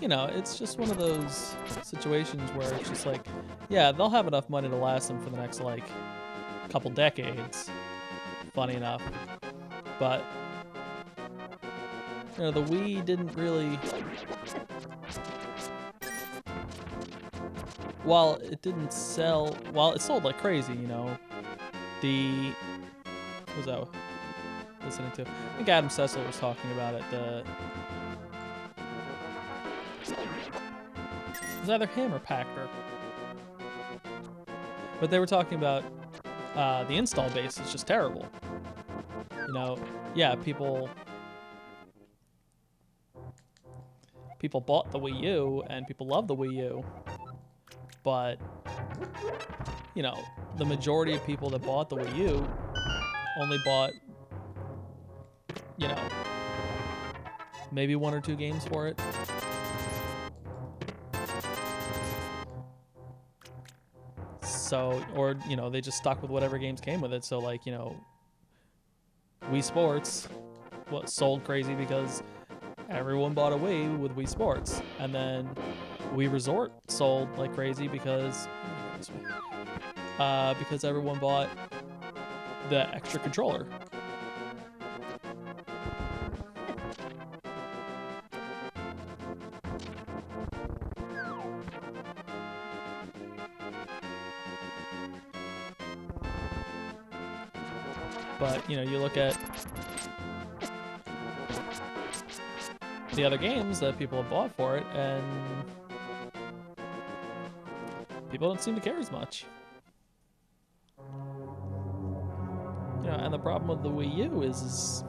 you know, it's just one of those situations where it's just like, yeah, they'll have enough money to last them for the next, like, couple decades. Funny enough. But, you know, the Wii didn't really... While it didn't sell... While it sold like crazy, you know, the... What was I listening to? I think Adam Cecil was talking about it. It was either him or Pachter. But they were talking about the install base is just terrible. You know, yeah, people bought the Wii U and people love the Wii U, but you know, the majority of people that bought the Wii U only bought, you know, maybe 1 or 2 games for it. So, or, you know, they just stuck with whatever games came with it. So, like, you know, Wii Sports sold crazy because everyone bought a Wii with Wii Sports. And then Wii Resort sold like crazy because everyone bought the extra controller. But, you know, you look at the other games that people have bought for it, and people don't seem to care as much. You know, and the problem with the Wii U is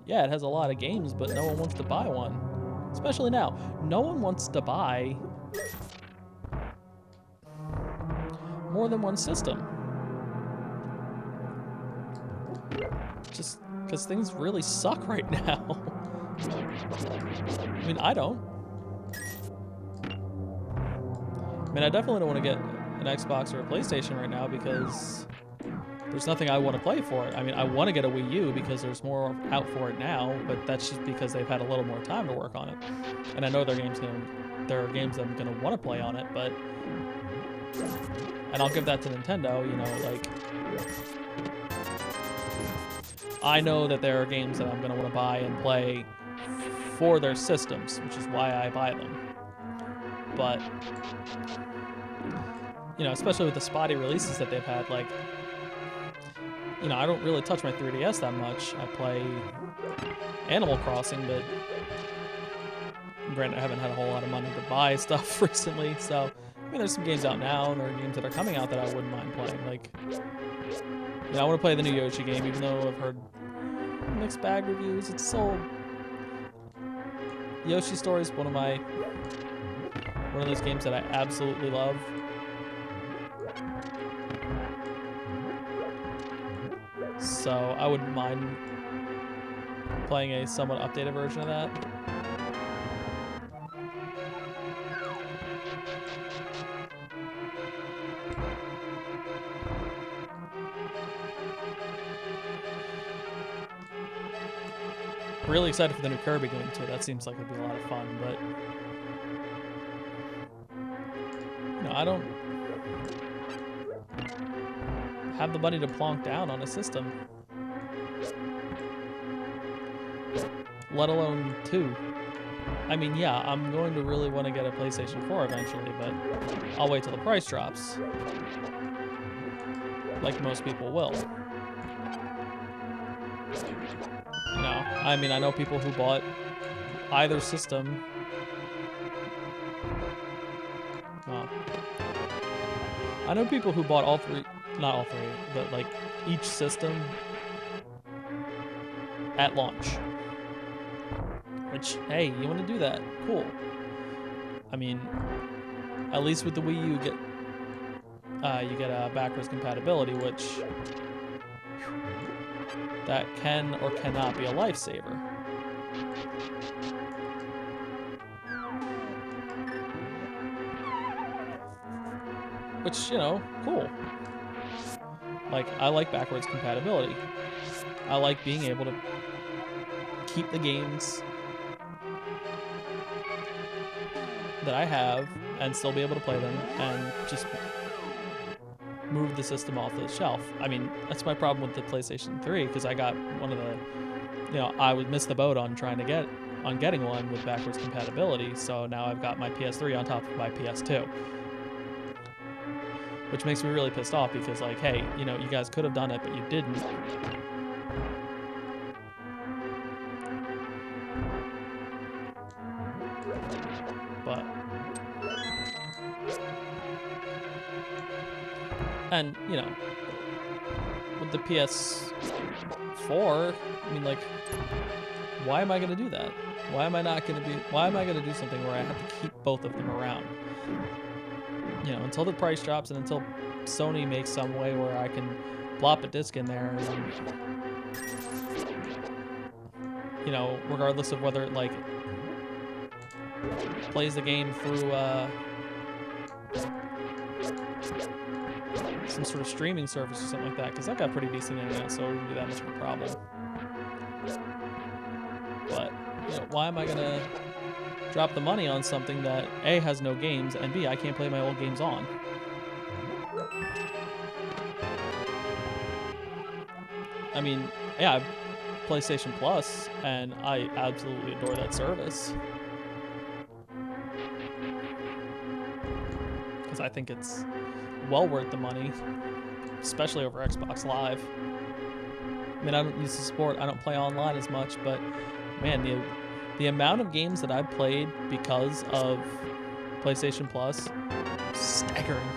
yeah, it has a lot of games, but no one wants to buy one. Especially now. No one wants to buy more than one system. Just because things really suck right now. I mean, I don't. I mean, I definitely don't want to get an Xbox or a PlayStation right now because there's nothing I want to play for it. I mean, I want to get a Wii U because there's more out for it now, but that's just because they've had a little more time to work on it. And I know there are games that I'm going to want to play on it, but... And I'll give that to Nintendo, you know, like... I know that there are games that I'm going to want to buy and play for their systems, which is why I buy them. But, you know, especially with the spotty releases that they've had, like, you know, I don't really touch my 3DS that much. I play Animal Crossing, but granted, I haven't had a whole lot of money to buy stuff recently, so, I mean, there's some games out now, and there are games that are coming out that I wouldn't mind playing, like... You know, I want to play the new Yoshi game, even though I've heard mixed bag reviews. It's sold. Yoshi Story is one of those games that I absolutely love. So I wouldn't mind playing a somewhat updated version of that. Really excited for the new Kirby game too. That seems like it'd be a lot of fun, but you know, I don't have the money to plonk down on a system, let alone 2. I mean, yeah, I'm going to really want to get a PlayStation 4 eventually, but I'll wait till the price drops, like most people will. You know, I mean, I know people who bought either system. Well, I know people who bought all 3, not all 3, but like each system at launch. Which, hey, you want to do that? Cool. I mean, at least with the Wii U, you get backwards compatibility, which that can or cannot be a lifesaver. Which, you know, cool. Like, I like backwards compatibility. I like being able to keep the games that I have and still be able to play them and just move the system off the shelf. I mean, that's my problem with the PlayStation 3 because I got one of the, I would miss the boat on getting one with backwards compatibility. So now I've got my PS3 on top of my PS2, which makes me really pissed off because, like, hey, you guys could have done it, but you didn't. But and with the PS4, I mean, like, why am I gonna do that? Why am I gonna do something where I have to keep both of them around? Until the price drops and until Sony makes some way where I can plop a disc in there and, regardless of whether it, like, plays the game through some sort of streaming service or something like that, because that got pretty decent internet, so it wouldn't be that much of a problem. But why am I gonna drop the money on something that A, has no games, and B, I can't play my old games on? I mean, yeah, I have PlayStation Plus, and I absolutely adore that service. Because I think it's well worth the money, especially over Xbox Live. I mean, I don't use the support, I don't play online as much, but man, the amount of games that I've played because of PlayStation Plus, staggering.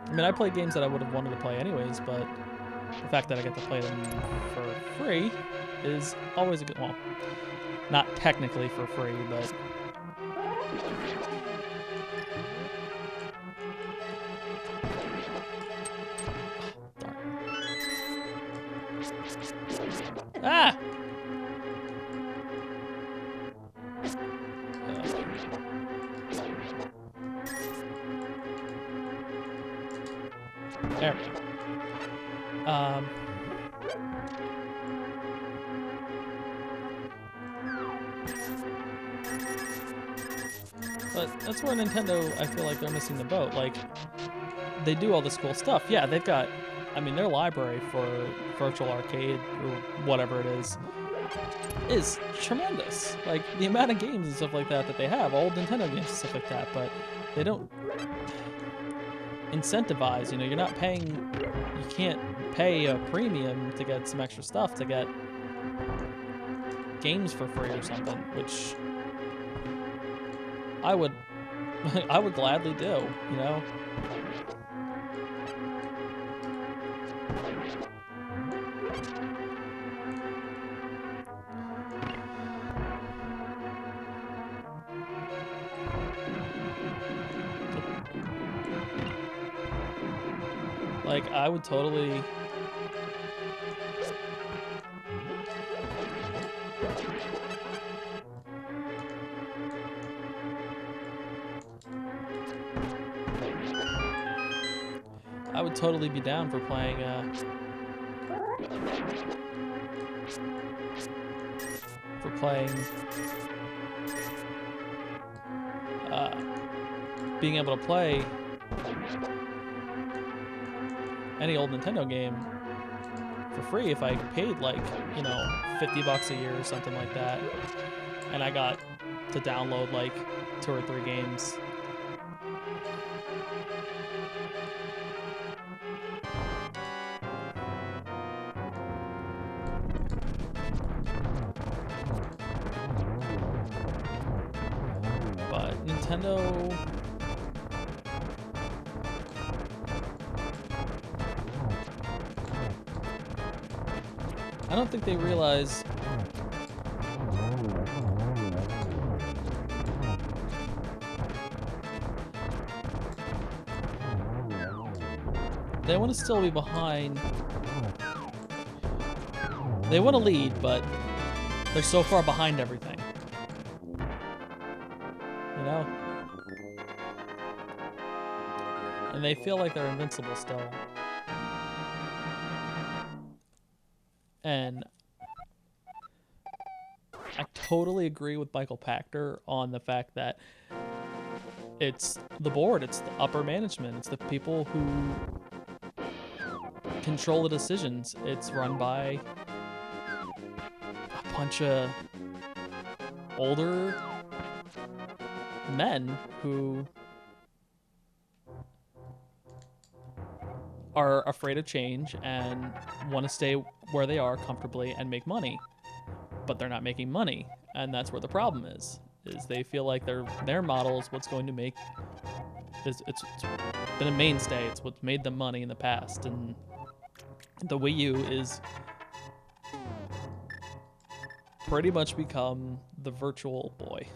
I mean, I played games that I would have wanted to play anyways, but the fact that I get to play them for free is always a good, well, not technically for free, but ah! There we go. But that's where Nintendo, I feel like they're missing the boat. Like, they do all this cool stuff. Yeah, they've got, I mean, their library for virtual arcade or whatever it is tremendous. Like, the amount of games and stuff like that they have, old Nintendo games and stuff like that, but they don't incentivize, you're not paying, you can't pay a premium to get some extra stuff, to get games for free or something, which I would gladly do, Like, I would totally... I would totally be down for playing, being able to play any old Nintendo game for free if I paid, like, $50 a year or something like that, and I got to download like 2 or 3 games. But Nintendo... I don't think they realize they want to still be behind. They want to lead, but they're so far behind everything. And they feel like they're invincible still. And I totally agree with Michael Pachter on the fact that it's the board, it's the upper management, it's the people who control the decisions. It's run by a bunch of older men who are afraid of change and want to stay where they are comfortably and make money, but they're not making money, and that's where the problem is they feel like their model is what's going to make it's been a mainstay, it's what's made them money in the past, and the Wii U is pretty much become the virtual boy.